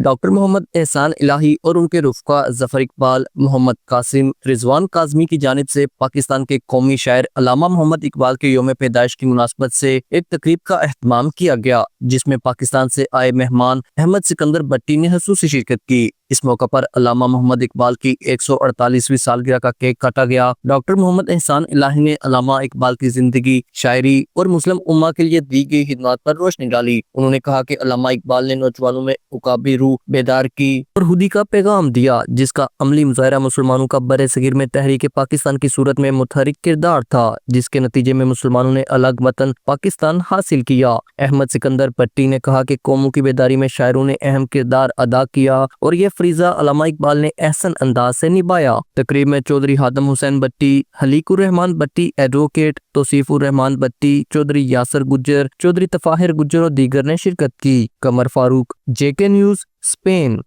Doctor محمد احسان الہی اور ان کے رفقا ظفر اقبال، محمد قاسم، رضوان کاظمی کی جانب سے پاکستان کے قومی شاعر علامہ محمد اقبال کے یوم پیدائش کی مناسبت سے ایک تقریب کا اہتمام کیا گیا، جس میں پاکستان سے آئے مہمان احمد سکندر بٹی نے خصوصی شرکت کی۔ اس موقع پر علامہ محمد اقبال کی 148ویں سالگرہ کا کیک کاٹا گیا۔ ڈاکٹر محمد احسان الہی نے علامہ اقبال کی زندگی، شاعری اور مسلم امہ کے لیے دی گئی خدمات پر روشنی ڈالی۔ انہوں نے کہا کہ علامہ اقبال نے نوجوانوں میں عقابی روح بیدار کی اور خودی کا پیغام دیا، جس کا عملی مظاہرہ مسلمانوں کا برصغیر میں تحریک پاکستان کی صورت میں متحرک کردار تھا، جس کے نتیجے میں مسلمانوں نے الگ وطن پاکستان حاصل کیا۔ احمد سکندر بٹی نے کہا کہ قوموں کی بیداری میں شاعروں نے اہم کردار ادا کیا اور یہ فریضہ علامہ اقبال نے احسن انداز سے نبھایا۔ تقریب میں چودھری ہادم حسین بٹی، حلیق الرحمان بٹی ایڈوکیٹ، توصیف الرحمان بٹی، چودھری یاسر گجر، چودھری تفاہر گجر اور دیگر نے شرکت کی۔ قمر فاروق، JK نیوز، اسپین۔